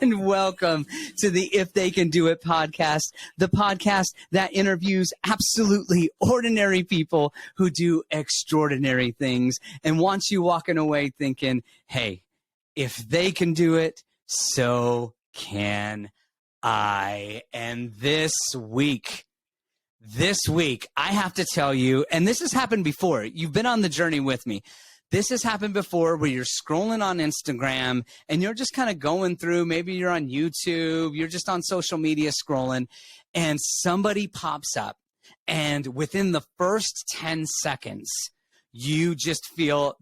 And welcome to the If They Can Do It podcast, the podcast that interviews absolutely ordinary people who do extraordinary things and wants you walking away thinking, hey, if they can do it, so can I. And this week, I have to tell you, and this has happened before. You've been on the journey with me. This has happened before where you're scrolling on Instagram and you're just kind of going through, maybe you're on YouTube, you're just on social media scrolling, and somebody pops up. And within the first 10 seconds, you just feel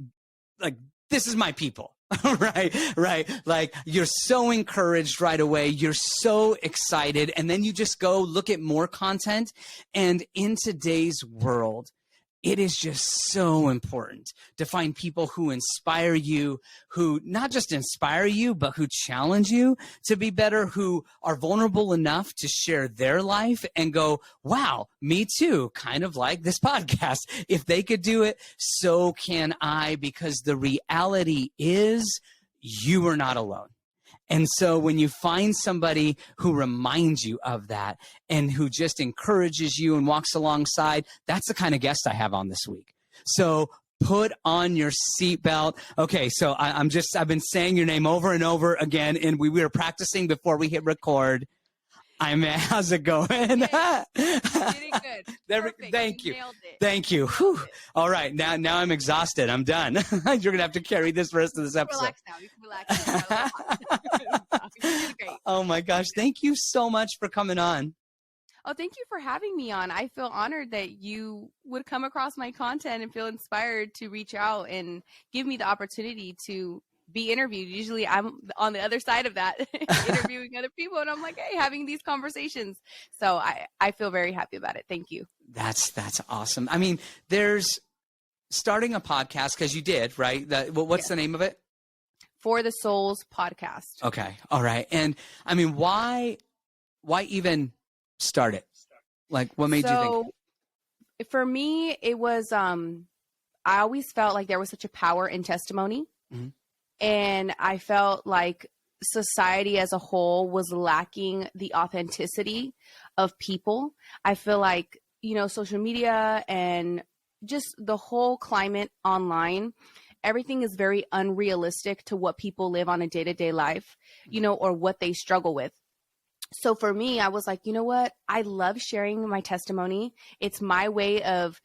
like, this is my people. Right. Like you're so encouraged right away. You're so excited. And then you just go look at more content. And in today's world, it is just so important to find people who inspire you, who not just inspire you, but who challenge you to be better, who are vulnerable enough to share their life and go, wow, me too, kind of like this podcast. If they could do it, so can I, because the reality is you are not alone. And so when you find somebody who reminds you of that and who just encourages you and walks alongside, that's the kind of guest I have on this week. So put on your seatbelt. Okay, so I've been saying your name over and over again, and we were practicing before we hit record. Ayme, how's it going? You're getting good. Perfect. Thank you. Nailed it. Thank you. Whew. All right. Now I'm exhausted. I'm done. You're going to have to carry this for the rest of this episode. Relax now. You can relax. You're doing great. Oh my gosh. Thank you so much for coming on. Oh, thank you for having me on. I feel honored that you would come across my content and feel inspired to reach out and give me the opportunity to be interviewed. Usually I'm on the other side of that, interviewing other people, and I'm like, hey, having these conversations. So I feel very happy about it. Thank you. That's awesome. I mean, there's starting a podcast, because you did, right? What's the name of it? For the Souls podcast. Okay. All right. And I mean, why even start it? Like, what made you think? For me, it was, I always felt like there was such a power in testimony. Mm-hmm. And I felt like society as a whole was lacking the authenticity of people. I feel like, social media and just the whole climate online, everything is very unrealistic to what people live on a day-to-day life, or what they struggle with. So for me, I was like, you know what? I love sharing my testimony. It's my way of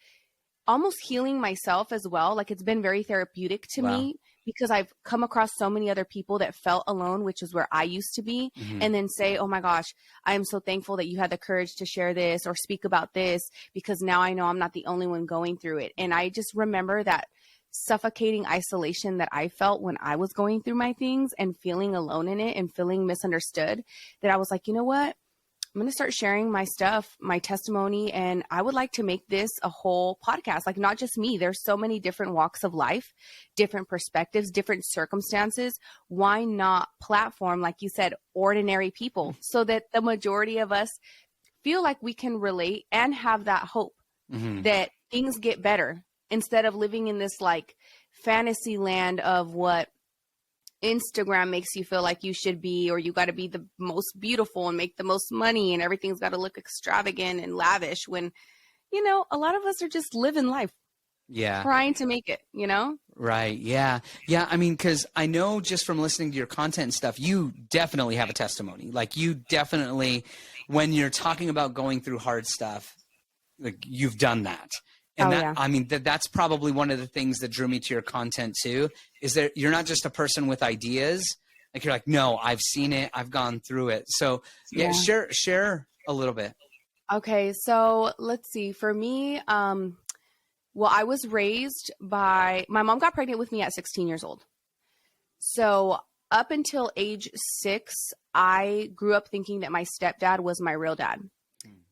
almost healing myself as well. Like, it's been very therapeutic to me, because I've come across so many other people that felt alone, which is where I used to be, and then say, oh my gosh, I am so thankful that you had the courage to share this or speak about this, because now I know I'm not the only one going through it. And I just remember that suffocating isolation that I felt when I was going through my things and feeling alone in it and feeling misunderstood, that I was like, you know what? I'm going to start sharing my stuff, my testimony, and I would like to make this a whole podcast. Like, not just me. There's so many different walks of life, different perspectives, different circumstances. Why not platform, like you said, ordinary people, so that the majority of us feel like we can relate and have that hope that things get better, instead of living in this like fantasy land of what Instagram makes you feel like you should be, or you got to be the most beautiful and make the most money and everything's got to look extravagant and lavish, when, a lot of us are just living life. Yeah. Trying to make it, Right. Yeah. Yeah. I mean, because I know just from listening to your content and stuff, you definitely have a testimony. Like, you definitely, when you're talking about going through hard stuff, like, you've done that. And I mean, that's probably one of the things that drew me to your content too, is that you're not just a person with ideas. Like, you're like, no, I've seen it. I've gone through it. So share a little bit. Okay. So let's see. For me, well, I was raised by, my mom got pregnant with me at 16 years old. So up until age 6, I grew up thinking that my stepdad was my real dad.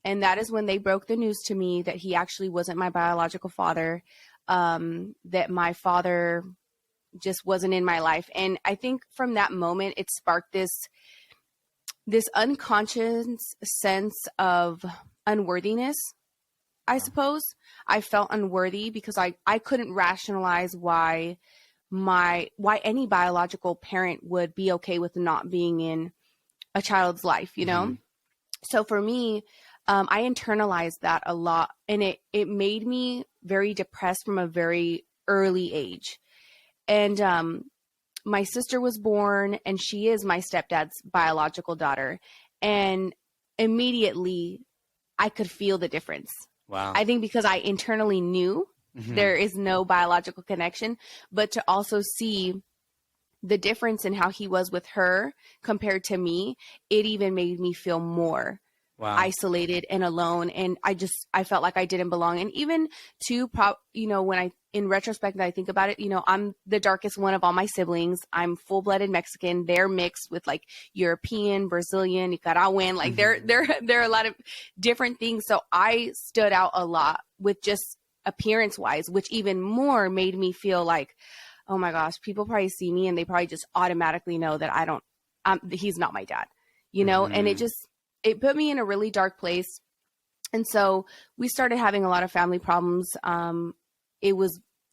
And that is when they broke the news to me that he actually wasn't my biological father, that my father just wasn't in my life. And I think from that moment, it sparked this unconscious sense of unworthiness I suppose. I felt unworthy because I couldn't rationalize why any biological parent would be okay with not being in a child's life, you know? So for me, I internalized that a lot, and it made me very depressed from a very early age. And my sister was born, and she is my stepdad's biological daughter. And immediately I could feel the difference. Wow. I think because I internally knew there is no biological connection, but to also see the difference in how he was with her compared to me, it even made me feel more isolated and alone. And I felt like I didn't belong. And even when in retrospect, I think about it, I'm the darkest one of all my siblings. I'm full-blooded Mexican. They're mixed with like European, Brazilian, Nicaraguan. Like there are a lot of different things. So I stood out a lot with just appearance wise, which even more made me feel like, oh my gosh, people probably see me and they probably just automatically know that he's not my dad, and it put me in a really dark place. And so we started having a lot of family problems. We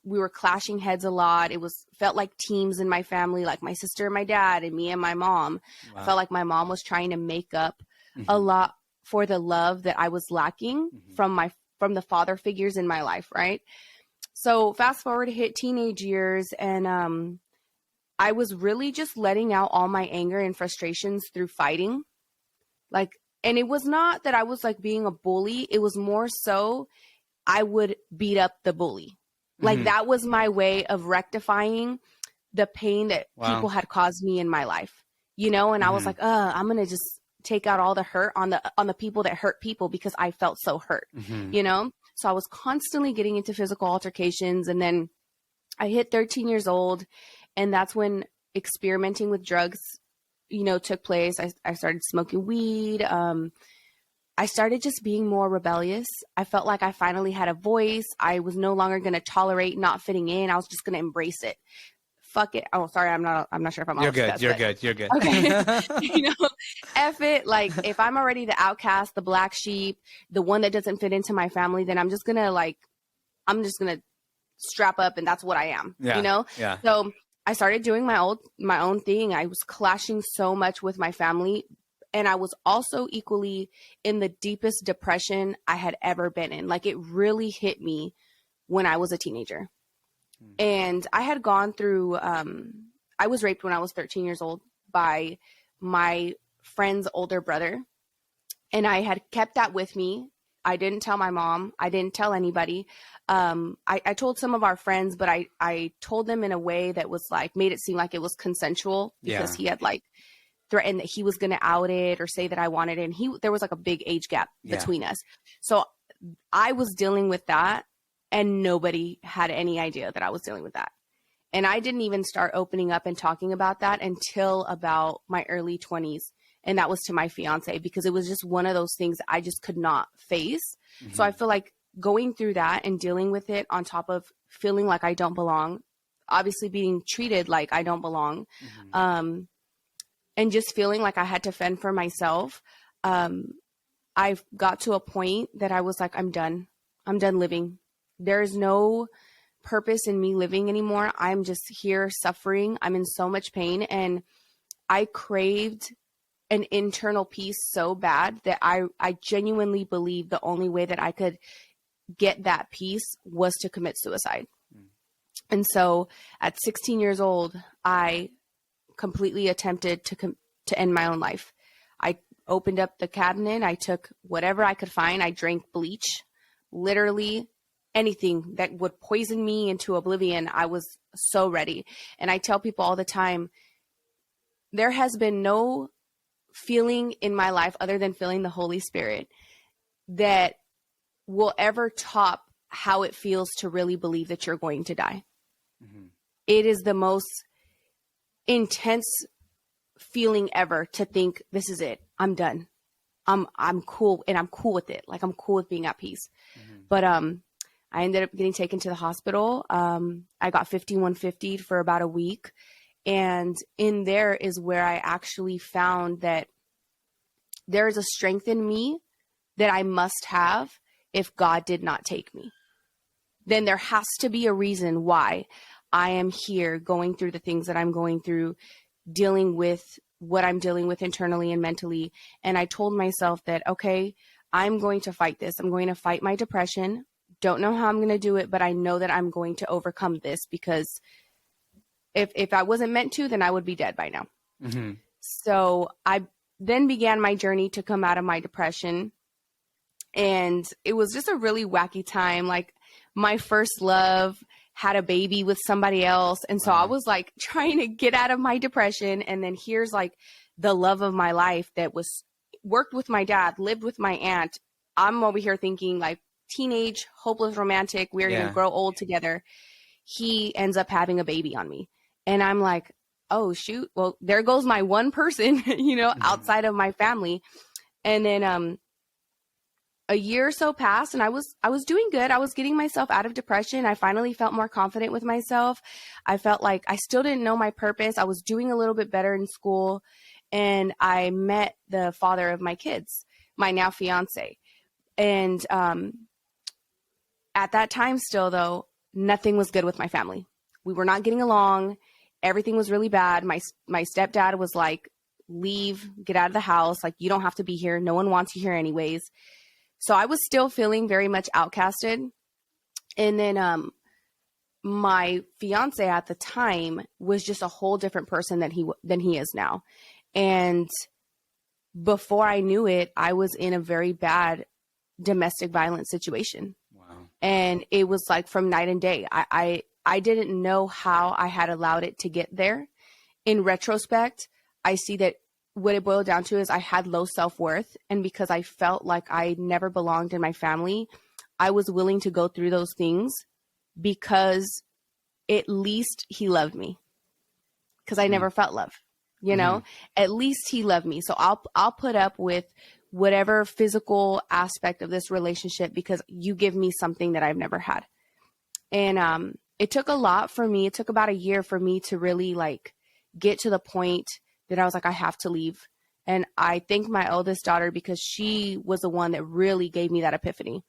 were clashing heads a lot. Felt like teams in my family, like my sister and my dad and me and my mom. I felt like my mom was trying to make up a lot for the love that I was lacking from the father figures in my life. Right. So fast forward, hit teenage years, and I was really just letting out all my anger and frustrations through fighting. And it was not that I was like being a bully. It was more so I would beat up the bully. Like that was my way of rectifying the pain that people had caused me in my life, and I was like, I'm going to just take out all the hurt on the people that hurt people because I felt so hurt, So I was constantly getting into physical altercations. And then I hit 13 years old, and that's when experimenting with drugs, took place. I started smoking weed. I started just being more rebellious. I felt like I finally had a voice. I was no longer going to tolerate not fitting in. I was just going to embrace it. Fuck it. Oh, sorry. I'm not sure if I'm You're good. You're good. Okay. F it. Like if I'm already the outcast, the black sheep, the one that doesn't fit into my family, then I'm just going to strap up and that's what I am, Yeah. So I started doing my own thing. I was clashing so much with my family. And I was also equally in the deepest depression I had ever been in. Like it really hit me when I was a teenager. And I had gone through, I was raped when I was 13 years old by my friend's older brother. And I had kept that with me. I didn't tell my mom. I didn't tell anybody. I told some of our friends, but I told them in a way that was like, made it seem like it was consensual because he had like threatened that he was going to out it or say that I wanted it. And there was like a big age gap between us. So I was dealing with that and nobody had any idea that I was dealing with that. And I didn't even start opening up and talking about that until about my early 20s. And that was to my fiance because it was just one of those things I just could not face. So I feel like going through that and dealing with it on top of feeling like I don't belong, obviously being treated like I don't belong, and just feeling like I had to fend for myself. I got to a point that I was like, I'm done. I'm done living. There is no purpose in me living anymore. I'm just here suffering. I'm in so much pain. And I craved an internal peace so bad that I genuinely believed the only way that I could get that peace was to commit suicide. And so at 16 years old, I completely attempted to end my own life. I opened up the cabinet. I took whatever I could find. I drank bleach, literally anything that would poison me into oblivion. I was so ready. And I tell people all the time, there has been no feeling in my life other than feeling the Holy Spirit that will ever top how it feels to really believe that you're going to die. It is the most intense feeling ever to think this is it. I'm done. I'm cool, and I'm cool with it. Like I'm cool with being at peace. But I ended up getting taken to the hospital. I got 5150 for about a week. And in there is where I actually found that there is a strength in me that I must have if God did not take me. Then there has to be a reason why I am here going through the things that I'm going through, dealing with what I'm dealing with internally and mentally. And I told myself that, okay, I'm going to fight this. I'm going to fight my depression. Don't know how I'm going to do it, but I know that I'm going to overcome this, because if I wasn't meant to, then I would be dead by now. Mm-hmm. So I then began my journey to come out of my depression. And it was just a really wacky time. Like, my first love had a baby with somebody else. And so I was like trying to get out of my depression. And then here's like the love of my life that was worked with my dad, lived with my aunt. I'm over here thinking like teenage, hopeless romantic. We're going to grow old together. He ends up having a baby on me. And I'm like, oh, shoot. Well, there goes my one person, outside of my family. And then a year or so passed, and I was doing good. I was getting myself out of depression. I finally felt more confident with myself. I felt like I still didn't know my purpose. I was doing a little bit better in school. And I met the father of my kids, my now fiance. And at that time still, though, nothing was good with my family. We were not getting along. Everything was really bad. My stepdad was like, leave, get out of the house. Like, you don't have to be here. No one wants you here anyways. So I was still feeling very much outcasted. And then my fiance at the time was just a whole different person than he is now. And before I knew it, I was in a very bad domestic violence situation. Wow. And it was like from night and day. I didn't know how I had allowed it to get there. In retrospect, I see that what it boiled down to is I had low self-worth. And because I felt like I never belonged in my family, I was willing to go through those things because at least he loved me. Because I never felt love, at least he loved me. So I'll put up with whatever physical aspect of this relationship because you give me something that I've never had. And it took a lot for me. It took about a year for me to really like get to the point that I was like, I have to leave. And I thank my oldest daughter because she was the one that really gave me that epiphany.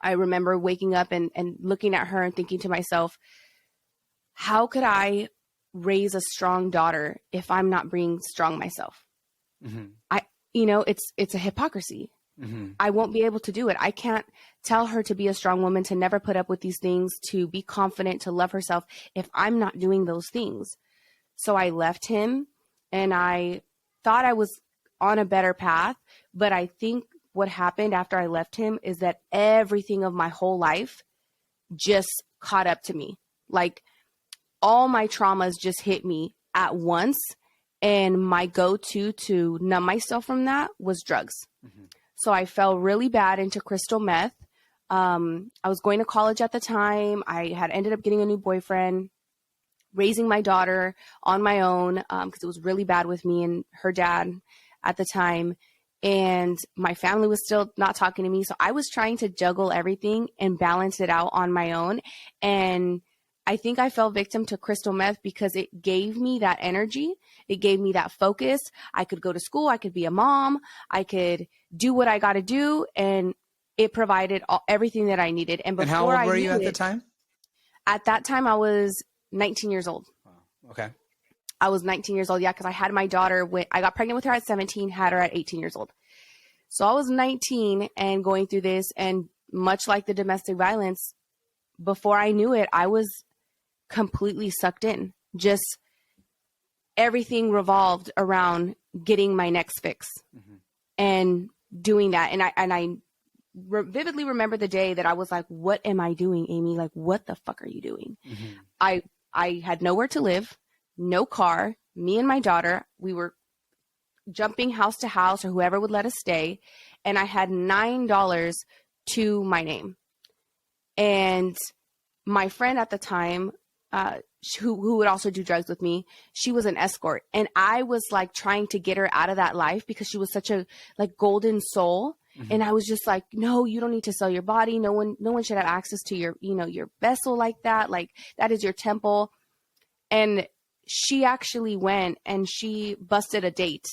I remember waking up and looking at her and thinking to myself, how could I raise a strong daughter if I'm not being strong myself? Mm-hmm. It's a hypocrisy. Mm-hmm. I won't be able to do it. I can't tell her to be a strong woman, to never put up with these things, to be confident, to love herself if I'm not doing those things. So I left him. And I thought I was on a better path. But I think what happened after I left him is that everything of my whole life just caught up to me. Like all my traumas just hit me at once. And my go-to to numb myself from that was drugs. Mm-hmm. So I fell really bad into crystal meth. I was going to college at the time. I had ended up getting a new boyfriend, raising my daughter on my own because it was really bad with me and her dad at the time. And my family was still not talking to me. So I was trying to juggle everything and balance it out on my own. And I think I fell victim to crystal meth because it gave me that energy. It gave me that focus. I could go to school. I could be a mom. I could do what I got to do. And it provided everything that I needed. And before how old were you at the time? At that time, I was 19 years old. Wow. Okay. I was 19 years old. Yeah. Cause I had my daughter I got pregnant with her at 17, had her at 18 years old. So I was 19 and going through this, and much like the domestic violence, before I knew it, I was completely sucked in. Just everything revolved around getting my next fix and doing that. And I vividly remember the day that I was like, what am I doing, Ayme? Like, what the fuck are you doing? Mm-hmm. I had nowhere to live, no car, me and my daughter, we were jumping house to house or whoever would let us stay. And I had $9 to my name. And my friend at the time, who would also do drugs with me, she was an escort. And I was like trying to get her out of that life because she was such a like golden soul. Mm-hmm. And I was just like, no, you don't need to sell your body. No one should have access to your, your vessel like that. Like that is your temple. And she actually went and she busted a date.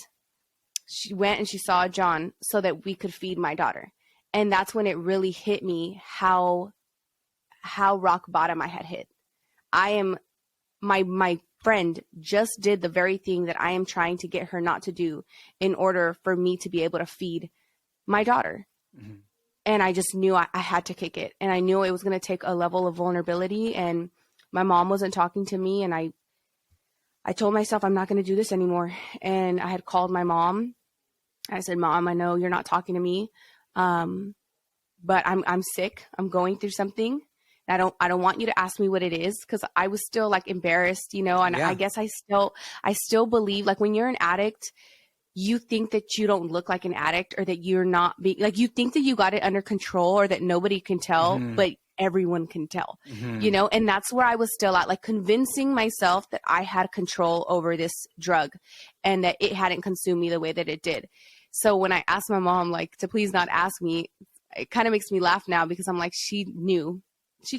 She went and she saw John so that we could feed my daughter. And that's when it really hit me how rock bottom I had hit. My friend just did the very thing that I am trying to get her not to do in order for me to be able to feed my daughter. Mm-hmm. And I just knew I had to kick it. And I knew it was going to take a level of vulnerability. And my mom wasn't talking to me. And I told myself, I'm not going to do this anymore. And I had called my mom. I said, Mom, I know you're not talking to me. But I'm sick. I'm going through something. I don't want you to ask me what it is, because I was still like embarrassed, you know, and I guess I still believe, like, when you're an addict, you think that you don't look like an addict, or that you're not like, you think that you got it under control, or that nobody can tell, but everyone can tell, you know, and that's where I was still at, like, convincing myself that I had control over this drug and that it hadn't consumed me the way that it did. So when I asked my mom, like, to please not ask me, it kind of makes me laugh now, because I'm like, she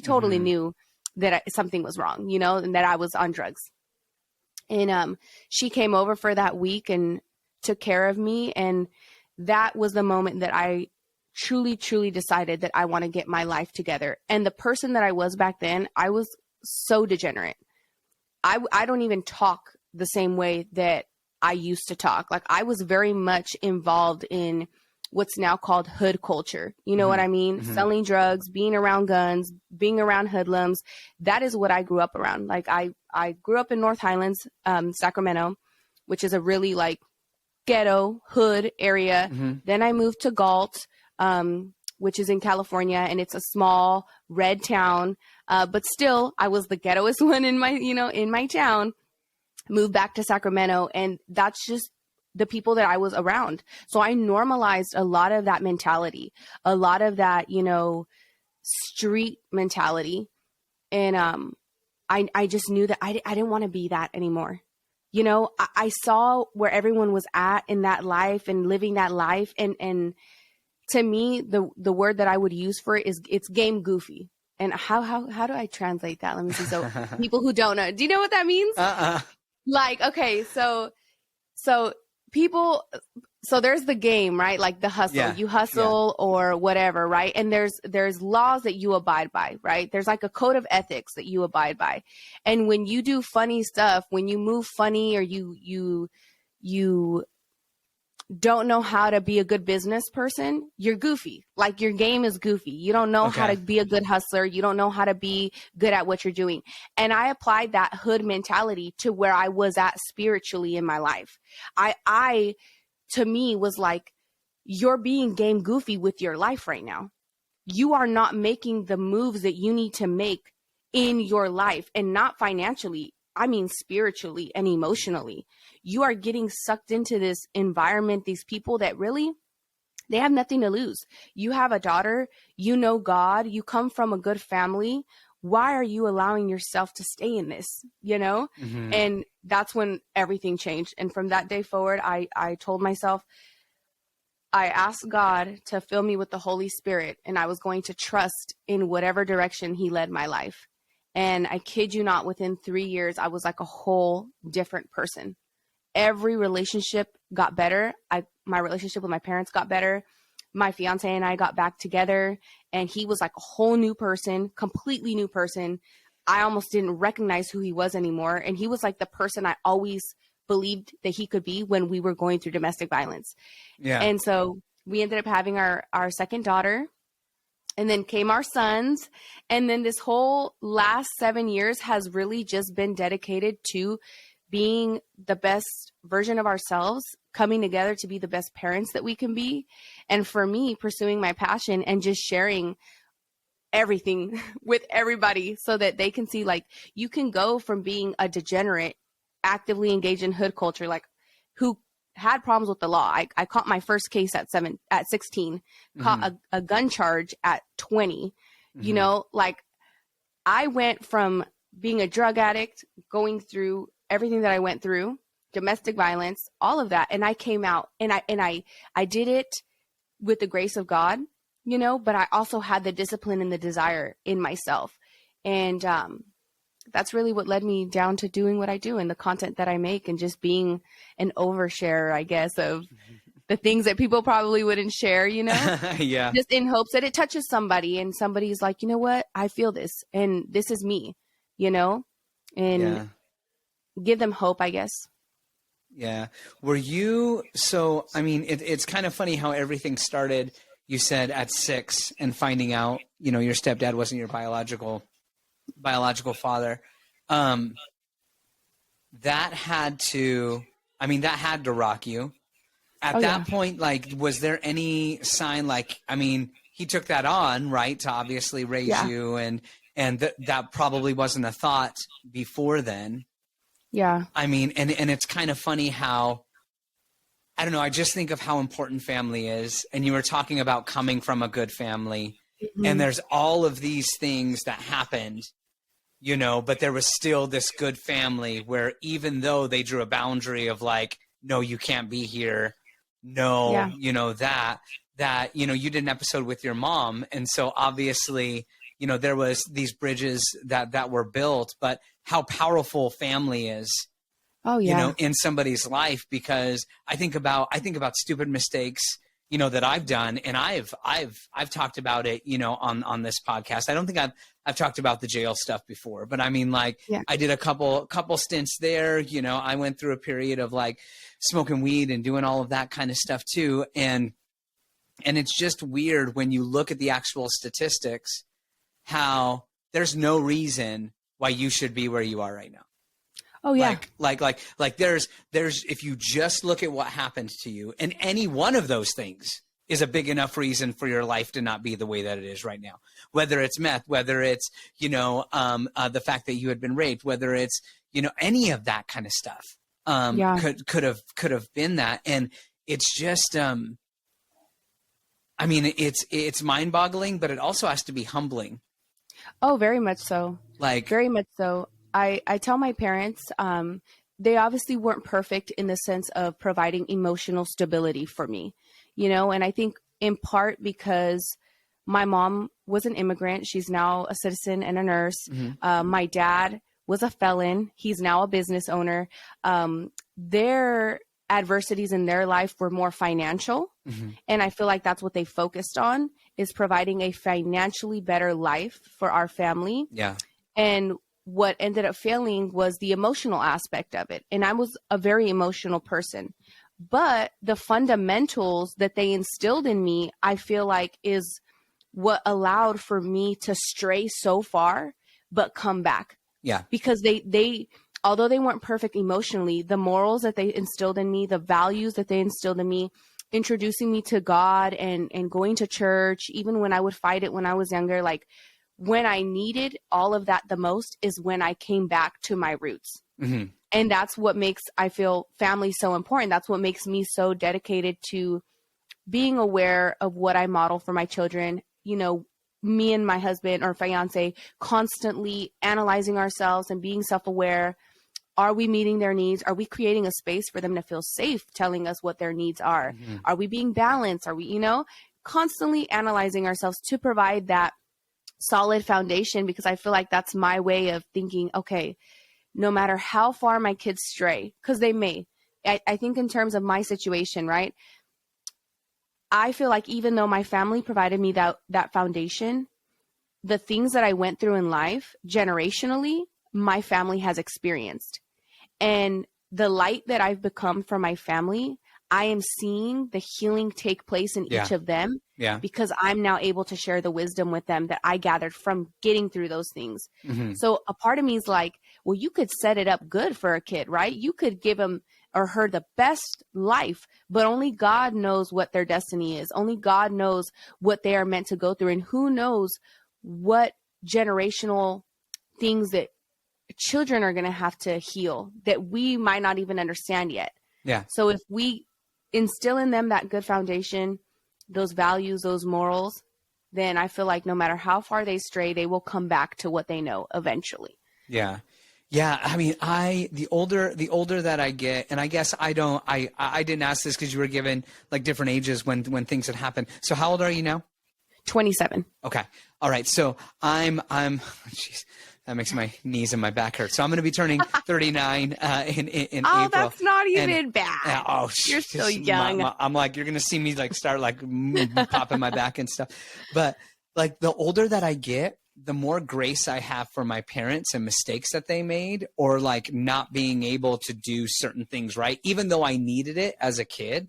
totally knew that something was wrong, you know, and that I was on drugs. And she came over for that week and took care of me. And that was the moment that I truly, truly decided that I want to get my life together. And the person that I was back then, I was so degenerate. I don't even talk the same way that I used to talk. Like, I was very much involved in what's now called hood culture. You know what I mean? Selling drugs, being around guns, being around hoodlums. That is what I grew up around. Like, I grew up in North Highlands, Sacramento, which is a really like ghetto hood area. Then I moved to Galt, which is in California, and it's a small red town. But still, I was the ghettoest one in my town. Moved back to Sacramento, and that's just the people that I was around. So I normalized a lot of that mentality, a lot of that, you know, street mentality. And I just knew that I didn't want to be that anymore. You know, I saw where everyone was at in that life and living that life. And to me, the word that I would use for it is, it's game goofy. And how do I translate that? Let me see. So people who don't know, do you know what that means? Like, okay, so people, so there's the game, right? Like the hustle, you hustle or whatever, right? And there's laws that you abide by, right? There's like a code of ethics that you abide by. And when you do funny stuff, when you move funny, or you don't know how to be a good business person, you're goofy. Like, your game is goofy. You don't know how to be a good hustler. You don't know how to be good at what you're doing. And I applied that hood mentality to where I was at spiritually in my life. I to me was like, you're being game goofy with your life right now. You are not making the moves that you need to make in your life, and not financially. I mean, spiritually and emotionally. You are getting sucked into this environment, these people that really, they have nothing to lose. You have a daughter, you know God, you come from a good family. Why are you allowing yourself to stay in this, you know? And that's when everything changed. And from that day forward, I told myself, I asked God to fill me with the Holy Spirit, and I was going to trust in whatever direction He led my life. And I kid you not, within 3 years, I was like a whole different person. Every relationship got better. My relationship with my parents got better. My fiance and I got back together, and he was like a whole new person, completely new person. I almost didn't recognize who he was anymore. And he was like the person I always believed that he could be when we were going through domestic violence. Yeah. And so we ended up having our second daughter. And then came our sons. And then this whole last 7 years has really just been dedicated to being the best version of ourselves, coming together to be the best parents that we can be. And for me, pursuing my passion and just sharing everything with everybody so that they can see, like, you can go from being a degenerate, actively engaged in hood culture, like, who had problems with the law. I caught my first case at 16, caught a gun charge at 20, you know, like, I went from being a drug addict, going through everything that I went through, domestic violence, all of that. And I came out, and I did it with the grace of God, you know, but I also had the discipline and the desire in myself. And, that's really what led me down to doing what I do and the content that I make, and just being an oversharer, I guess, of the things that people probably wouldn't share, Yeah. just in hopes that it touches somebody and somebody's like, you know what, I feel this and this is me, and Yeah. give them hope, I guess. Yeah. It's kind of funny how everything started, you said at 6 and finding out, your stepdad wasn't your biological father. That had to rock you. At that point, like, was there any sign, like, he took that on, right, to obviously raise you, and that probably wasn't a thought before then. Yeah. And it's kind of funny how, I don't know, I just think of how important family is. And you were talking about coming from a good family, and there's all of these things that happened, but there was still this good family where, even though they drew a boundary of like, no, you can't be here. No, that you did an episode with your mom. And so obviously, there was these bridges that were built, but how powerful family is, in somebody's life, because I think about stupid mistakes, that I've done. And I've talked about it, on this podcast. I don't think I've talked about the jail stuff before, but I did a couple stints there. I went through a period of like smoking weed and doing all of that kind of stuff too. And it's just weird when you look at the actual statistics, how there's no reason why you should be where you are right now. Oh yeah. Like there's if you just look at what happened to you, and any one of those things is a big enough reason for your life to not be the way that it is right now. Whether it's meth, whether it's, the fact that you had been raped, whether it's, any of that kind of stuff, could have been that. And it's just, it's mind boggling, but it also has to be humbling. Oh, very much so. Very much so. I tell my parents, they obviously weren't perfect in the sense of providing emotional stability for me, and I think in part because my mom was an immigrant. She's now a citizen and a nurse. My dad was a felon. He's now a business owner. Their adversities in their life were more financial. And I feel like that's what they focused on, is providing a financially better life for our family. Yeah. And what ended up failing was the emotional aspect of it. And I was a very emotional person. But the fundamentals that they instilled in me, I feel like, is what allowed for me to stray so far, but come back. Yeah. Because they although they weren't perfect emotionally, the morals that they instilled in me, the values that they instilled in me, introducing me to God and going to church, even when I would fight it when I was younger, like when I needed all of that the most is when I came back to my roots. And that's what makes, I feel, family so important. That's what makes me so dedicated to being aware of what I model for my children. Me and my husband or fiance constantly analyzing ourselves and being self-aware. Are we meeting their needs? Are we creating a space for them to feel safe telling us what their needs are? Are we being balanced? Are we, constantly analyzing ourselves to provide that solid foundation? Because I feel like that's my way of thinking, okay, no matter how far my kids stray, because they may, I think in terms of my situation, right? I feel like even though my family provided me that foundation, the things that I went through in life generationally, my family has experienced. And the light that I've become for my family, I am seeing the healing take place in each of them, because I'm now able to share the wisdom with them that I gathered from getting through those things. So a part of me is like, well, you could set it up good for a kid, right? You could give him or her the best life, but only God knows what their destiny is. Only God knows what they are meant to go through. And who knows what generational things that children are going to have to heal that we might not even understand yet. Yeah. So if we instill in them that good foundation, those values, those morals, then I feel like no matter how far they stray, they will come back to what they know eventually. Yeah. Yeah. I mean, the older that I get, and I guess I didn't ask this because you were given like different ages when things had happened. So how old are you now? 27. Okay. All right. So I'm, geez, That makes my knees and my back hurt. So I'm going to be turning 39 in Oh, April. that's not even And, bad. You're still just young. I'm like, you're going to see me like start like popping my back and stuff. But like the older that I get, the more grace I have for my parents and mistakes that they made, or like not being able to do certain things right, even though I needed it as a kid.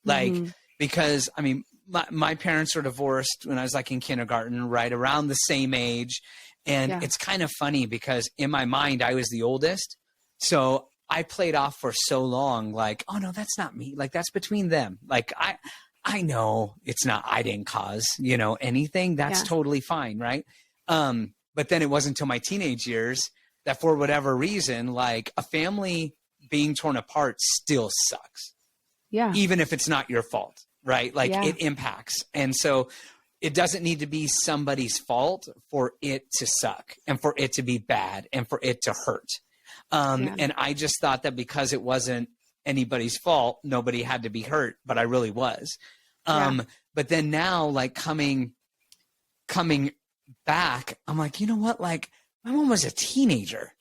Like, because I mean, my parents were divorced when I was like in kindergarten, right around the same age. And it's kind of funny because in my mind, I was the oldest. So I played off for so long, like, oh no, that's not me. Like, that's between them. Like, I know it's not, I didn't cause, you know, anything. That's totally fine. Right. But then it wasn't until my teenage years that for whatever reason, like a family being torn apart still sucks. Yeah. Even if it's not your fault, right? Like it impacts. And so it doesn't need to be somebody's fault for it to suck and for it to be bad and for it to hurt. And I just thought that because it wasn't anybody's fault, nobody had to be hurt, but I really was. But then now, like coming back, I'm like, you know what? Like my mom was a teenager.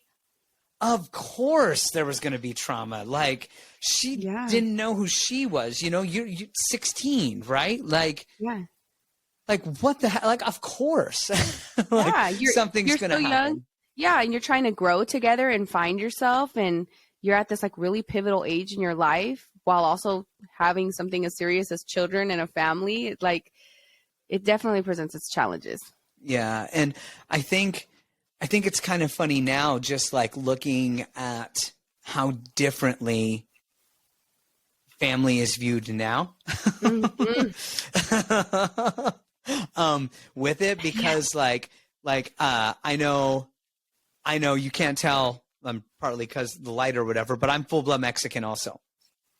Of course there was going to be trauma. Like she didn't know who she was, you know, you're 16, right? Like, like what the hell? Like, of course, like something's going to happen. Young. Yeah. And you're trying to grow together and find yourself. And you're at this like really pivotal age in your life while also having something as serious as children and a family. Like it definitely presents its challenges. Yeah. And I think it's kind of funny now, just like looking at how differently family is viewed now with it, because like, I know you can't tell, partly because the light or whatever, but I'm full blood Mexican also.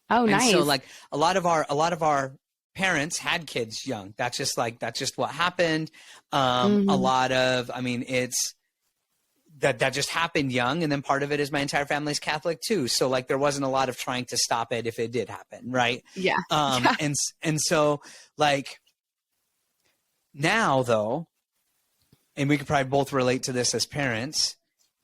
Oh, and nice. So like a lot of our parents had kids young. That's just what happened. A lot of, I mean, it's, that just happened young. And then part of it is my entire family's Catholic too. So like there wasn't a lot of trying to stop it if it did happen. Right. Yeah. And so like now though, and we could probably both relate to this as parents,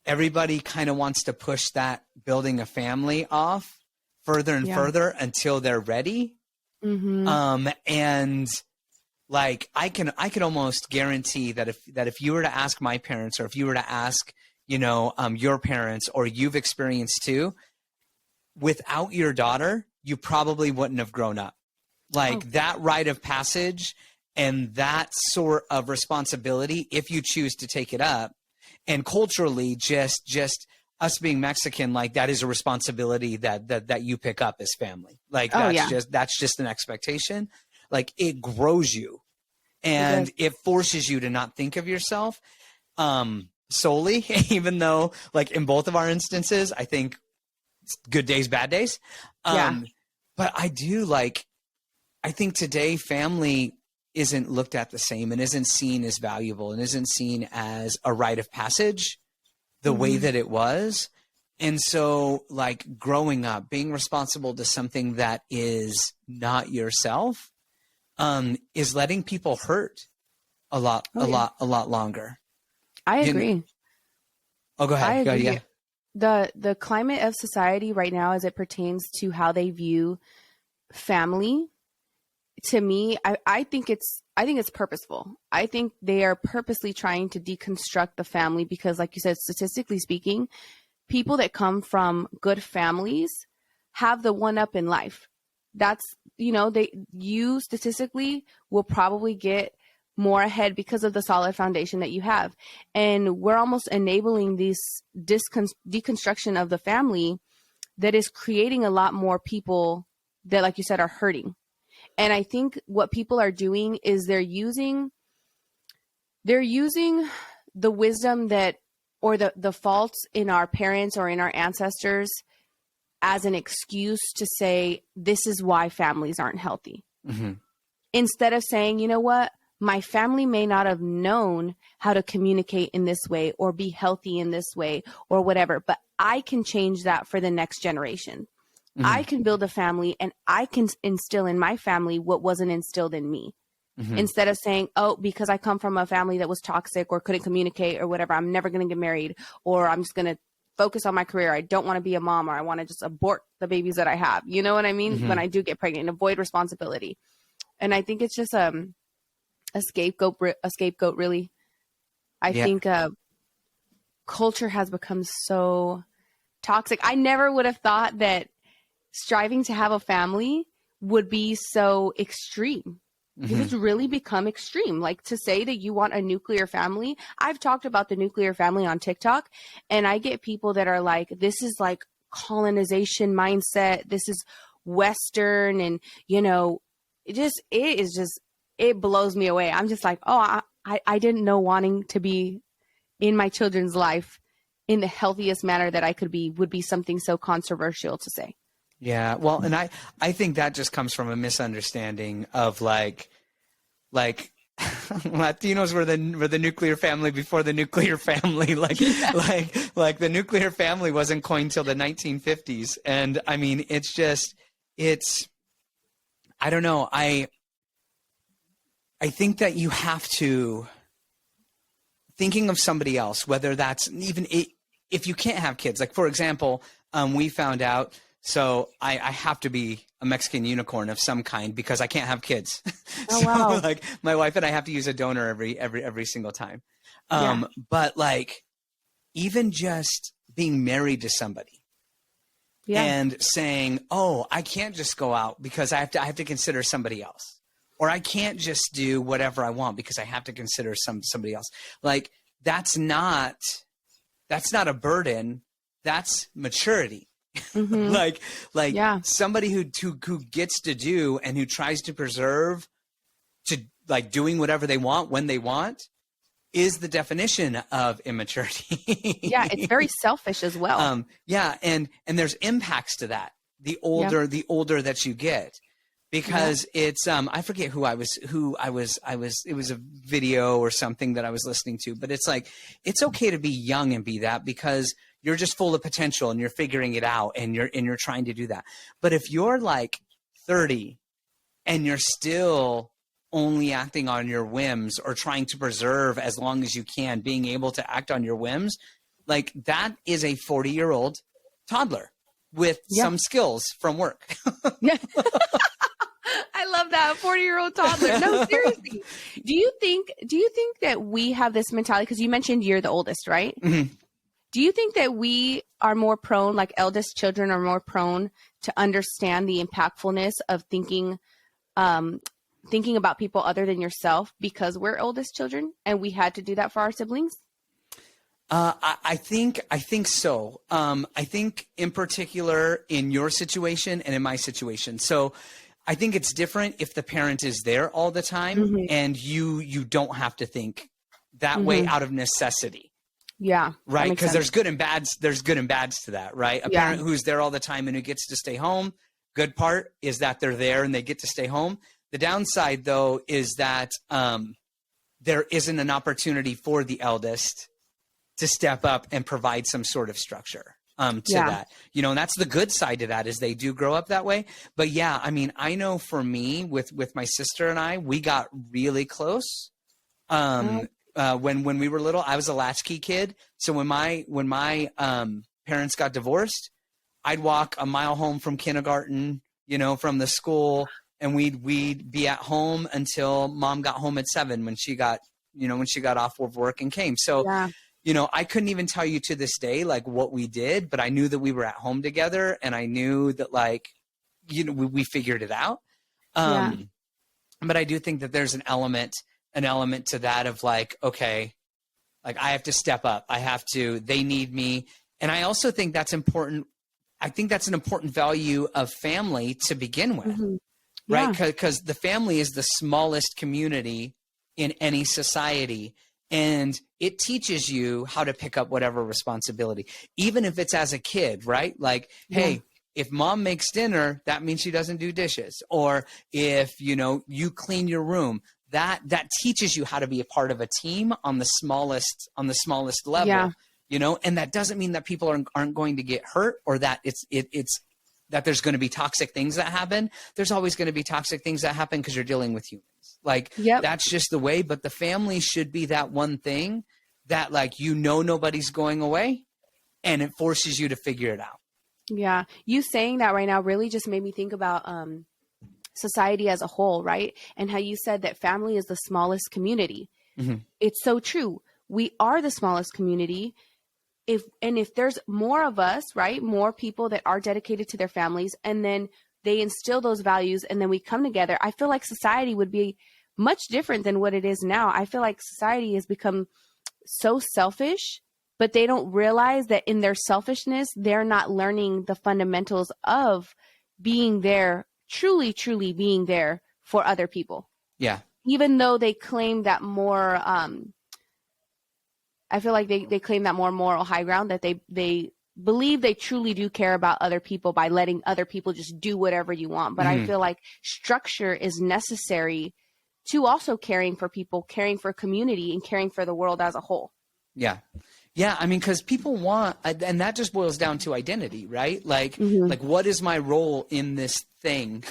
everybody kind of wants to push that building a family off further and further until they're ready. And like I can almost guarantee that if you were to ask my parents, or if you were to ask, you know, your parents, or you've experienced too, without your daughter, you probably wouldn't have grown up. Like that rite of passage and that sort of responsibility, if you choose to take it up, and culturally just us being Mexican, like that is a responsibility that you pick up as family. Like that's just an expectation. Like it grows you and it forces you to not think of yourself solely, even though like in both of our instances, I think good days, bad days. But I think today family isn't looked at the same and isn't seen as valuable and isn't seen as a rite of passage the way that it was. And so like growing up, being responsible to something that is not yourself, is letting people hurt a lot longer. I agree. Oh, go ahead. I agree. Go ahead, yeah. The climate of society right now, as it pertains to how they view family, to me, I think it's purposeful. I think they are purposely trying to deconstruct the family because, like you said, statistically speaking, people that come from good families have the one up in life. That's, you know, you statistically will probably get more ahead because of the solid foundation that you have. And we're almost enabling this deconstruction of the family that is creating a lot more people that, like you said, are hurting. And I think what people are doing is they're using the wisdom that, or the faults in our parents or in our ancestors as an excuse to say, this is why families aren't healthy. Instead of saying, you know what, my family may not have known how to communicate in this way or be healthy in this way or whatever, but I can change that for the next generation. I can build a family and I can instill in my family what wasn't instilled in me. instead of saying, oh, because I come from a family that was toxic or couldn't communicate or whatever, I'm never going to get married, or I'm just going to focus on my career. I don't want to be a mom, or I want to just abort the babies that I have. You know what I mean? When I do get pregnant, and avoid responsibility. And I think it's just a scapegoat, really. I think culture has become so toxic. I never would have thought that striving to have a family would be so extreme. It's really become extreme. Like, to say that you want a nuclear family. I've talked about the nuclear family on TikTok, and I get people that are like, this is like colonization mindset. This is Western. And, you know, it blows me away. I'm just like, oh, I didn't know wanting to be in my children's life in the healthiest manner that I could be would be something so controversial to say. Yeah. Well, and I think that just comes from a misunderstanding of like Latinos were the nuclear family before the nuclear family. Like the nuclear family wasn't coined till the 1950s. And I mean, I don't know. I think that you have to, thinking of somebody else, whether that's even if you can't have kids, like for example, we found out, so I have to be a Mexican unicorn of some kind because I can't have kids. Oh, so wow. like my wife and I have to use a donor every single time. But like, even just being married to somebody and saying, oh, I can't just go out because I have to consider somebody else, or I can't just do whatever I want because I have to consider somebody else. Like, that's not a burden. That's maturity. like somebody who gets to do and who tries to preserve to like doing whatever they want when they want is the definition of immaturity. It's very selfish as well. And there's impacts to that. The older that you get, because it's I forget who I was it was a video or something that I was listening to, but it's like, it's okay to be young and be that, because you're just full of potential and you're figuring it out and you're trying to do that. But if you're like 30 and you're still only acting on your whims or trying to preserve as long as you can, being able to act on your whims, like that is a 40-year-old toddler with some skills from work. I love that, 40-year-old toddler. No, seriously. Do you think that we have this mentality? Because you mentioned you're the oldest, right? Do you think that we are more prone, like eldest children are more prone to understand the impactfulness of thinking about people other than yourself because we're oldest children and we had to do that for our siblings? I think so. I think in particular in your situation and in my situation. So I think it's different if the parent is there all the time and you don't have to think that way out of necessity. Yeah. Right. Because there's good and bads to that, right? A parent who's there all the time and who gets to stay home. Good part is that they're there and they get to stay home. The downside, though, is that there isn't an opportunity for the eldest to step up and provide some sort of structure to that. You know, and that's the good side to that, is they do grow up that way. But yeah, I mean, I know for me with my sister and I, we got really close. When we were little, I was a latchkey kid. So when my parents got divorced, I'd walk a mile home from kindergarten, you know, from the school, and we'd be at home until mom got home at 7 when she got off of work and came. So, you know, I couldn't even tell you to this day, like what we did, but I knew that we were at home together and I knew that, like, you know, we figured it out. But I do think that there's an element to that of like, okay, like I have to step up. They need me. And I also think that's important. I think that's an important value of family to begin with, right? Because the family is the smallest community in any society. And it teaches you how to pick up whatever responsibility, even if it's as a kid, right? Like, hey, if mom makes dinner, that means she doesn't do dishes. Or if, you know, you clean your room, that teaches you how to be a part of a team on the smallest level, you know, and that doesn't mean that people aren't going to get hurt, or that it's that there's going to be toxic things that happen. There's always going to be toxic things that happen because you're dealing with humans. Like, Yep. that's just the way. But the family should be that one thing that, like, nobody's going away, and it forces you to figure it out. Yeah. You saying that right now really just made me think about society as a whole, right? And how you said that family is the smallest community. Mm-hmm. It's so true. We are the smallest community. If there's more of us, right? More people that are dedicated to their families, and then they instill those values, and then we come together, I feel like society would be much different than what it is now. I feel like society has become so selfish, but they don't realize that in their selfishness, they're not learning the fundamentals of being there, truly, truly being there for other people. Yeah. Even though they claim that more, I feel like they claim that more moral high ground, that they believe they truly do care about other people by letting other people just do whatever you want. But I feel like structure is necessary to also caring for people, caring for community, and caring for the world as a whole. Yeah. Yeah. I mean, because people want, and that just boils down to identity, right? Like, like, what is my role in this thing,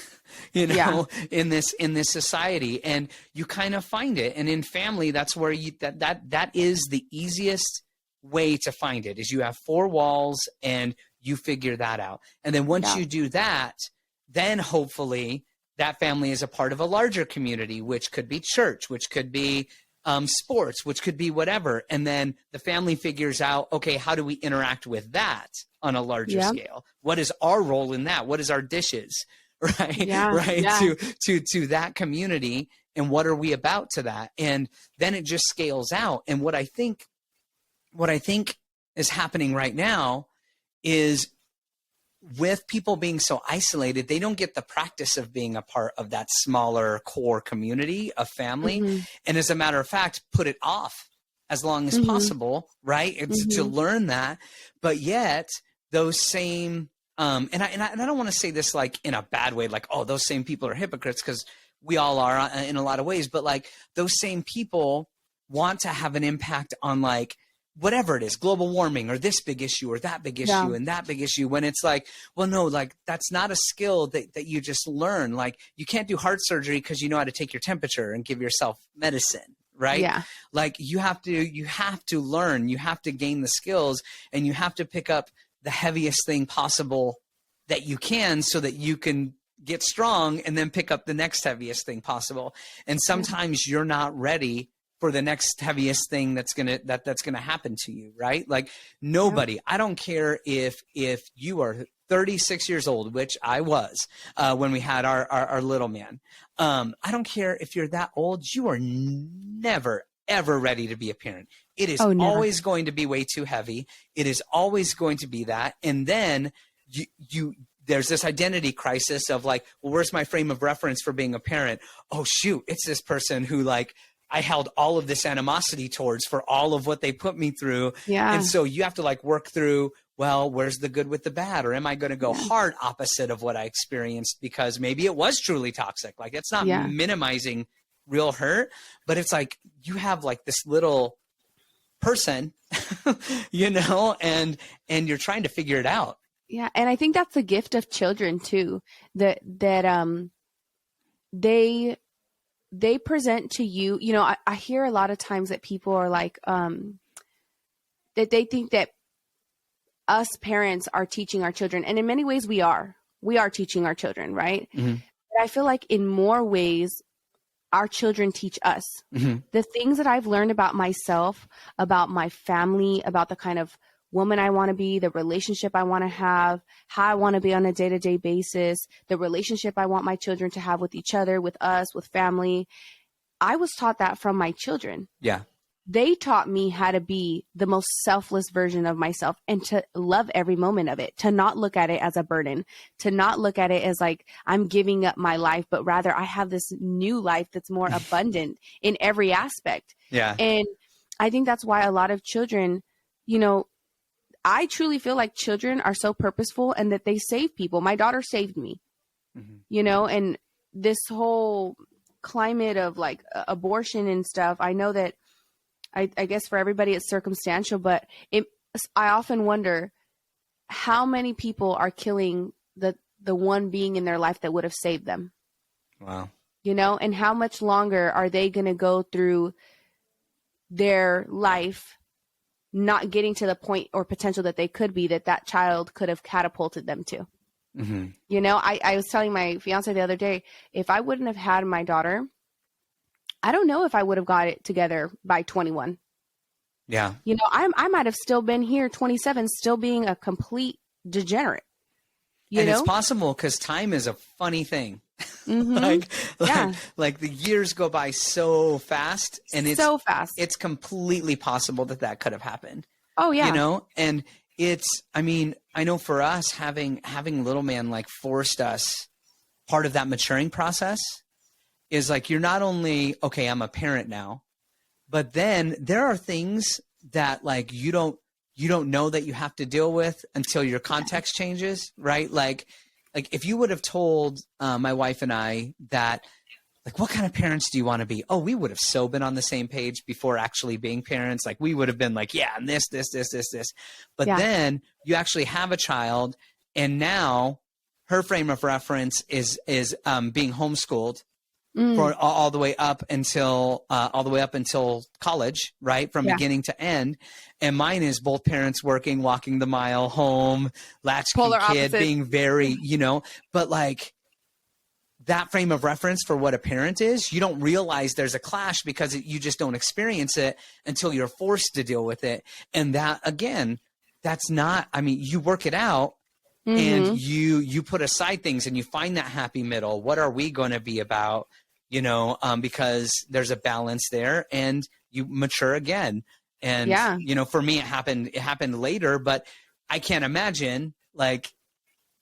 in this society? And you kind of find it. And in family, that's where that is the easiest way to find it, is you have four walls and you figure that out. And then once you do that, then hopefully that family is a part of a larger community, which could be church, which could be sports, which could be whatever. And then the family figures out, okay, how do we interact with that on a larger scale? What is our role in that? What is our dishes, right? To that community, and what are we about to that? And then it just scales out. And what I think is happening right now is, with people being so isolated, they don't get the practice of being a part of that smaller core community of family. And as a matter of fact, put it off as long as possible, right? It's to learn that. But yet those same, and I don't want to say this like in a bad way, like, oh, those same people are hypocrites, because we all are in a lot of ways. But like, those same people want to have an impact on, like, whatever it is, global warming, or this big issue, or that big issue, and that big issue, when it's like, well, no, like, that's not a skill that you just learn. Like, you can't do heart surgery because you know how to take your temperature and give yourself medicine, right? Yeah. Like, you have to learn, you have to gain the skills, and you have to pick up the heaviest thing possible that you can, so that you can get strong and then pick up the next heaviest thing possible. And sometimes you're not ready for the next heaviest thing that's gonna happen to you, right? Like, nobody, I don't care if you are 36 years old, which I was when we had our little man. I don't care if you're that old. You are never, ever ready to be a parent. It is always going to be way too heavy. It is always going to be that. And then there's this identity crisis of like, well, where's my frame of reference for being a parent? Oh, shoot, it's this person who, like, I held all of this animosity towards for all of what they put me through. Yeah. And so you have to, like, work through, well, where's the good with the bad? Or am I going to go hard opposite of what I experienced because maybe it was truly toxic? Like, it's not minimizing real hurt, but it's like, you have like this little person, and you're trying to figure it out. Yeah. And I think that's the gift of children too, that they present to you, I hear a lot of times that people are like, that they think that us parents are teaching our children. And in many ways we are teaching our children, right? Mm-hmm. But I feel like in more ways, our children teach us. Mm-hmm. The things that I've learned about myself, about my family, about the kind of woman I want to be, the relationship I want to have, how I want to be on a day-to-day basis, the relationship I want my children to have with each other, with us, with family. I was taught that from my children. Yeah. They taught me how to be the most selfless version of myself and to love every moment of it, to not look at it as a burden, to not look at it as like I'm giving up my life, but rather I have this new life that's more abundant in every aspect. Yeah. And I think that's why a lot of children, I truly feel like children are so purposeful and that they save people. My daughter saved me, and this whole climate of like abortion and stuff. I know that I guess for everybody it's circumstantial, but I often wonder how many people are killing the one being in their life that would have saved them. Wow. you know, and how much longer are they going to go through their life not getting to the point or potential that they could be, that child could have catapulted them to. Mm-hmm. You know, I was telling my fiance the other day, if I wouldn't have had my daughter, I don't know if I would have got it together by 21. Yeah. You know, I might have still been here 27, still being a complete degenerate. You know? It's possible because time is a funny thing. Mm-hmm. Like the years go by so fast, and it's so fast. It's completely possible that could have happened. Oh yeah. You know, and I mean, I know for us having little man like forced us, part of that maturing process is like, you're not only, okay, I'm a parent now, but then there are things that like you don't know that you have to deal with until your context changes, right? Like if you would have told my wife and I that, like, what kind of parents do you want to be? Oh, we would have so been on the same page before actually being parents. Like we would have been like, yeah, and this. But then you actually have a child, and now her frame of reference is being homeschooled for all the way up until college, right? From beginning to end. And mine is both parents working, walking the mile, home, latchkey kid, being very, you know, but like that frame of reference for what a parent is, you don't realize there's a clash because you just don't experience it until you're forced to deal with it. And that, again, that's not, I mean, you work it out. And you put aside things and you find that happy middle. What are we going to be about? You know, because there's a balance there, and you mature again. And, you know, for me, it happened later, but I can't imagine like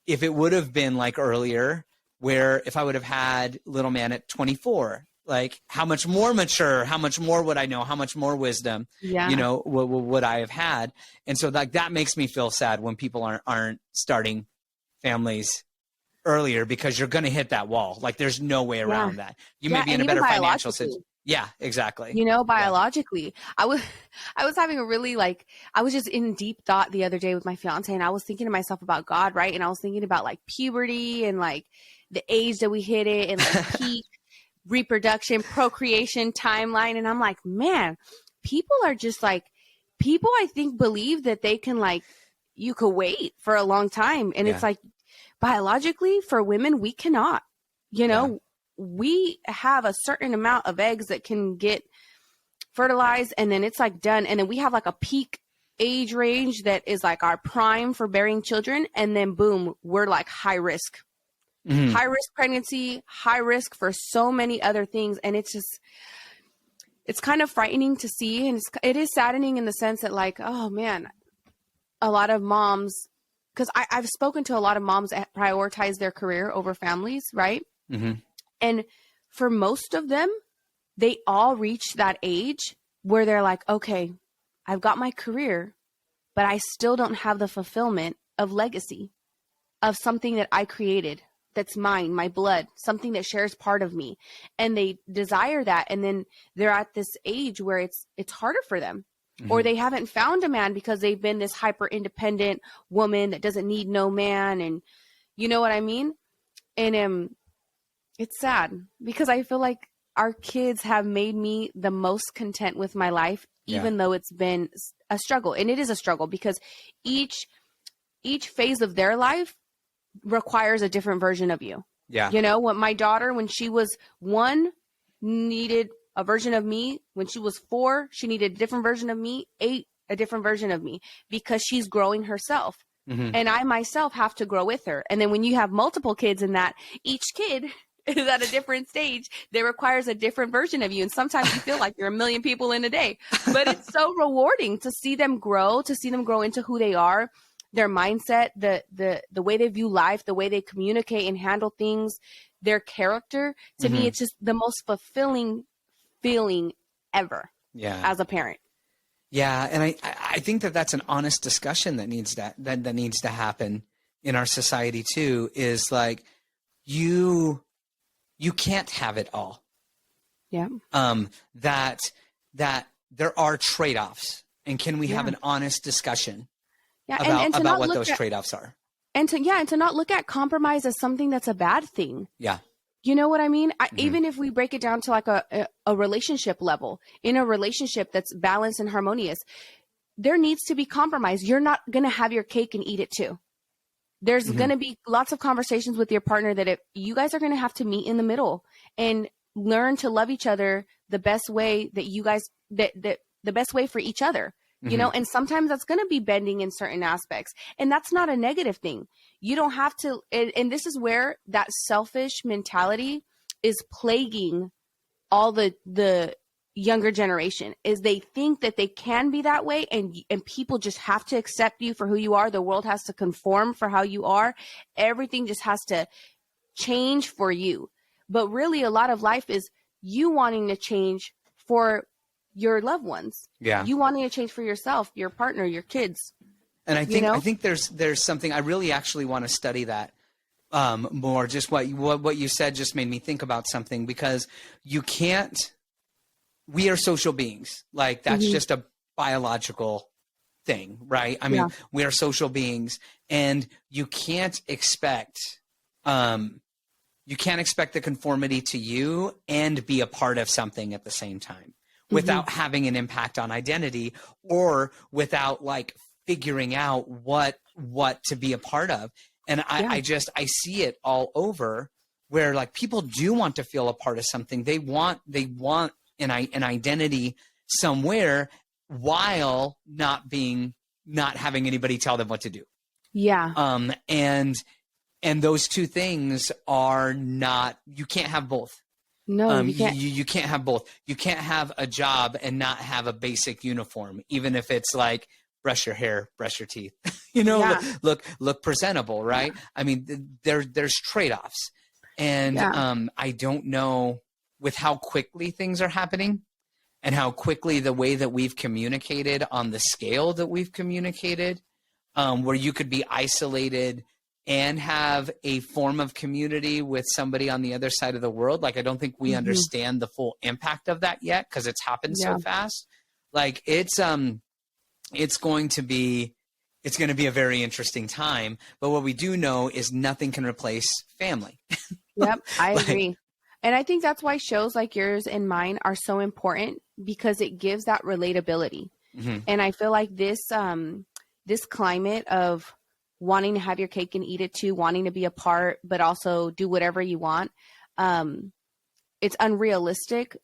if it would have been like earlier, where if I would have had little man at 24, like how much more mature, how much more would I know, how much more wisdom, you know, would I have had? And so like that makes me feel sad when people aren't starting families earlier, because you're going to hit that wall. Like there's no way around that. You may be in a better financial situation. Yeah, exactly. You know, biologically, I was having a really I was just in deep thought the other day with my fiance, and I was thinking to myself about God, right? And I was thinking about like puberty and like the age that we hit it and like peak reproduction, procreation timeline. And I'm like, man, people are just like, people I think believe that they can like, you could wait for a long time. And it's like, biologically for women, we cannot, you know, we have a certain amount of eggs that can get fertilized, and then it's like done. And then we have like a peak age range that is like our prime for bearing children. And then boom, we're like high risk pregnancy, high risk for so many other things. And it's just, it's kind of frightening to see. And it is saddening in the sense that like, oh man, a lot of moms, because I've spoken to a lot of moms that prioritize their career over families, right? And for most of them, they all reach that age where they're like, okay, I've got my career, but I still don't have the fulfillment of legacy, of something that I created, that's mine, my blood, something that shares part of me. And they desire that. And then they're at this age where it's harder for them. Or they haven't found a man because they've been this hyper independent woman that doesn't need no man. And you know what I mean? And it's sad because I feel like our kids have made me the most content with my life, even though it's been a struggle. And it is a struggle because each phase of their life requires a different version of you. You know, what my daughter, when she was 1, needed a version of me. When she was 4, she needed a different version of me. 8, a different version of me, because she's growing herself. And I myself have to grow with her. And then when you have multiple kids in that, each kid is at a different stage that requires a different version of you. And sometimes you feel like you're a million people in a day, but it's so rewarding to see them grow into who they are, their mindset, the way they view life, the way they communicate and handle things, their character. To me, it's just the most fulfilling feeling ever as a parent. Yeah. And I think that's an honest discussion that needs to happen in our society too, is like, you can't have it all. That there are trade-offs, and can we have an honest discussion about what those trade-offs are? And to not look at compromise as something that's a bad thing. You know what I mean? Even if we break it down to like a relationship level, in a relationship that's balanced and harmonious, there needs to be compromise. You're not going to have your cake and eat it too. There's going to be lots of conversations with your partner that you guys are going to have to meet in the middle and learn to love each other the best way that you guys, the best way for each other, you know, and sometimes that's going to be bending in certain aspects, and that's not a negative thing. You don't have to. And this is where that selfish mentality is plaguing all the younger generation, is they think that they can be that way, and people just have to accept you for who you are. The world has to conform for how you are. Everything just has to change for you. But really, a lot of life is you wanting to change for your loved ones. Yeah. You wanting to change for yourself, your partner, your kids. And I think there's something I really actually want to study that more. Just what you said just made me think about something, because you can't. We are social beings. Like, that's just a biological thing, right? I mean, we are social beings, and you can't expect the conformity to you and be a part of something at the same time without having an impact on identity, or without like figuring out what to be a part of. And I see it all over, where like people do want to feel a part of something. They want an identity somewhere, while not having anybody tell them what to do. Yeah. And those two things are not, you can't have both. No, you can't. You can't have both. You can't have a job and not have a basic uniform, even if it's like brush your hair, brush your teeth, you know, look presentable, right? Yeah. I mean, there's trade-offs, and I don't know, with how quickly things are happening and how quickly the way that we've communicated on the scale that we've communicated, where you could be isolated and have a form of community with somebody on the other side of the world. Like, I don't think we understand the full impact of that yet, because it's happened so fast. Like, it's going to be a very interesting time. But what we do know is nothing can replace family. Yep, I agree. And I think that's why shows like yours and mine are so important, because it gives that relatability. And I feel like this climate of wanting to have your cake and eat it too, wanting to be a part, but also do whatever you want, it's unrealistic.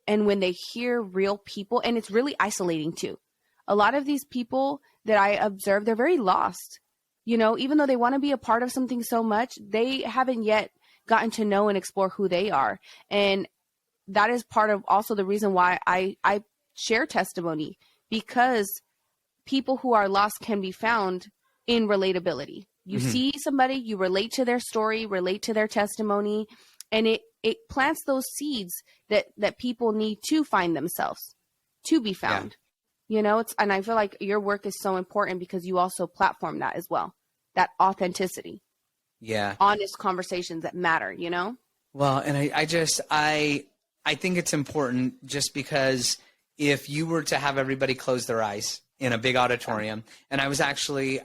And when they hear real people, and it's really isolating too. A lot of these people that I observe, they're very lost. You know, even though they want to be a part of something so much, they haven't yet gotten to know and explore who they are. And that is part of also the reason why I share testimony, because people who are lost can be found in relatability. You see somebody, you relate to their story, relate to their testimony, and it plants those seeds that people need to find themselves, to be found. You know, and I feel like your work is so important, because you also platform that as well, that authenticity. Yeah. Honest conversations that matter, you know? Well, and I think it's important, just because if you were to have everybody close their eyes in a big auditorium, and I was actually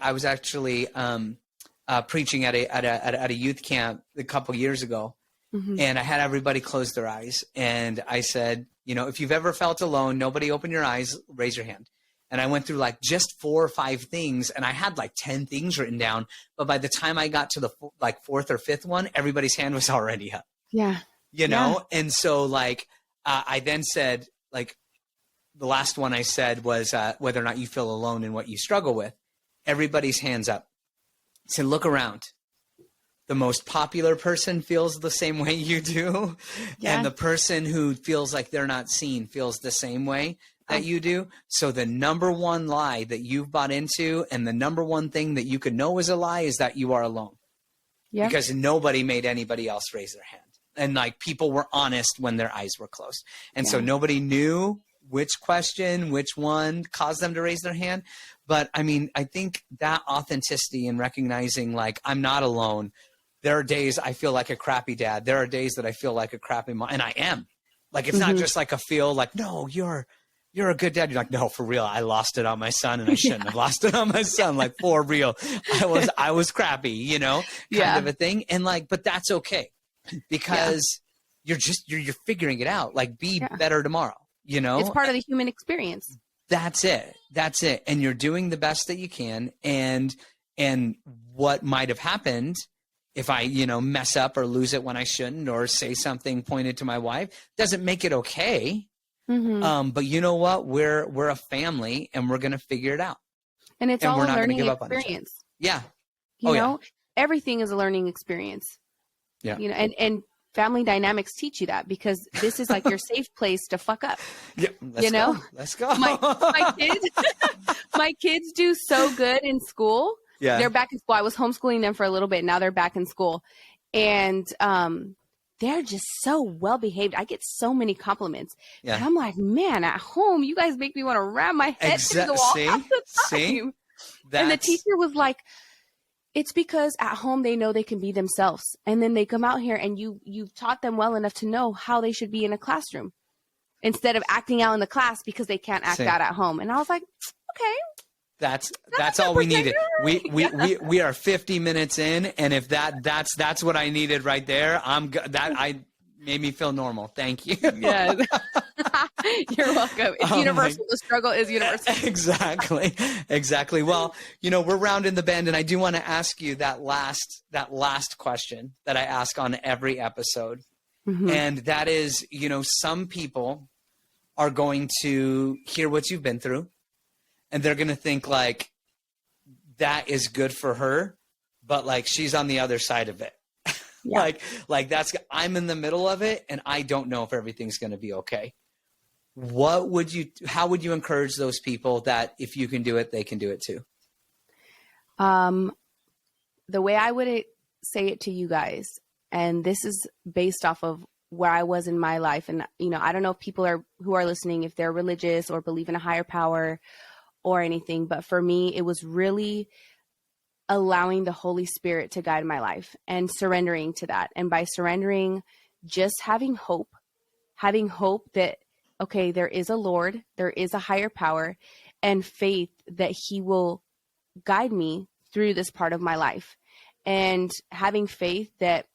preaching at a youth camp a couple years ago, and I had everybody close their eyes, and I said, you know, if you've ever felt alone, nobody open your eyes, raise your hand. And I went through like just 4 or 5 things, and I had like 10 things written down. But by the time I got to the like 4th or 5th one, everybody's hand was already up. Yeah. You know? Yeah. And so like, I then said, like, the last one I said was whether or not you feel alone in what you struggle with. Everybody's hands up. I said, look around. The most popular person feels the same way you do. Yeah. And the person who feels like they're not seen feels the same way that you do. So the number one lie that you've bought into, and the number one thing that you could know is a lie, is that you are alone. Yeah. Because nobody made anybody else raise their hand. And like, people were honest when their eyes were closed. And so nobody knew which one caused them to raise their hand. But I mean, I think that authenticity and recognizing like, I'm not alone. There are days I feel like a crappy dad. There are days that I feel like a crappy mom. And I am. Like, it's not just like a feel like, no, you're a good dad. You're like, no, for real. I lost it on my son, and I shouldn't have lost it on my son. Like, for real. I was crappy, you know, kind of a thing. And like, but that's okay. because you're figuring it out. Like, be better tomorrow, you know? It's part of the human experience. That's it. That's it. And you're doing the best that you can. And what might have happened if I, you know, mess up or lose it when I shouldn't, or say something pointed to my wife, doesn't make it okay. But you know what? We're a family, and we're going to figure it out. And it's all a learning experience. Yeah. You know, everything is a learning experience. Yeah. You know, and family dynamics teach you that, because this is like your safe place to fuck up. Yeah. Let's go. My kids do so good in school. Yeah. They're back in school. I was homeschooling them for a little bit. Now they're back in school. And they're just so well behaved. I get so many compliments. Yeah. And I'm like, man, at home, you guys make me want to ram my head to the wall half the time. And the teacher was like, it's because at home they know they can be themselves. And then they come out here and you've taught them well enough to know how they should be in a classroom, instead of acting out in the class because they can't act out at home. And I was like, okay. That's all we needed. We are 50 minutes in, and if that's what I needed right there, I made me feel normal. Thank you. Yeah. You're welcome. It's universal. The struggle is universal. Exactly. Well, you know, we're rounding the bend, and I do want to ask you that last question that I ask on every episode. And that is, you know, some people are going to hear what you've been through, and they're going to think like, that is good for her, but like, she's on the other side of it. Yeah. like I'm in the middle of it, and I don't know if everything's going to be okay. How would you encourage those people that if you can do it, they can do it too? The way I would say it to you guys, and this is based off of where I was in my life. And, you know, I don't know if people who are listening, if they're religious or believe in a higher power or anything, but for me, it was really allowing the Holy Spirit to guide my life and surrendering to that. And by surrendering, just having hope that, okay, there is a Lord, there is a higher power, and faith that He will guide me through this part of my life. And having faith that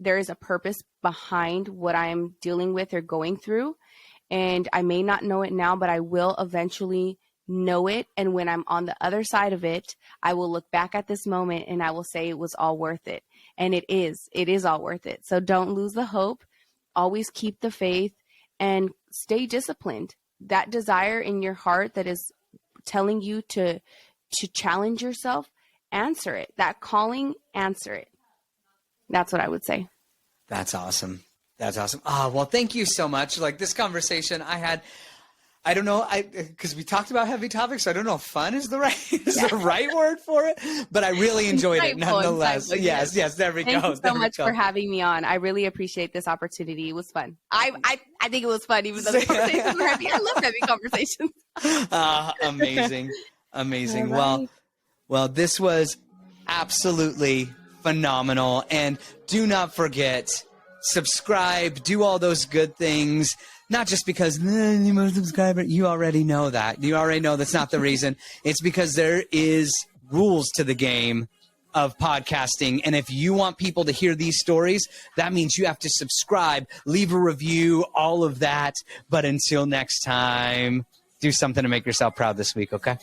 there is a purpose behind what I am dealing with or going through. And I may not know it now, but I will eventually know it. And when I'm on the other side of it, I will look back at this moment and I will say it was all worth it. And it is all worth it. So don't lose the hope. Always keep the faith and stay disciplined. That desire in your heart that is telling you to challenge yourself, answer it. That calling, answer it. That's what I would say. That's awesome. Well, thank you so much. Like, this conversation I don't know, because we talked about heavy topics, so I don't know if fun is the right word for it, but I really enjoyed it nonetheless. Yes, there we go. Thank you so much for having me on. I really appreciate this opportunity. It was fun. I think it was fun, even though the conversations were heavy. I love heavy conversations. Amazing. Right. Well, this was absolutely phenomenal. And do not forget, subscribe, do all those good things. Not just because you must subscribe. You already know that. You already know that's not the reason. It's because there is rules to the game of podcasting. And if you want people to hear these stories, that means you have to subscribe, leave a review, all of that. But until next time, do something to make yourself proud this week, okay?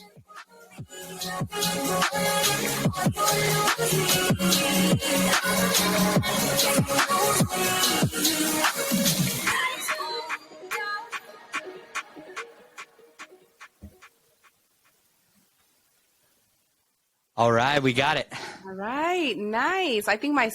All right, we got it. All right, nice. I think my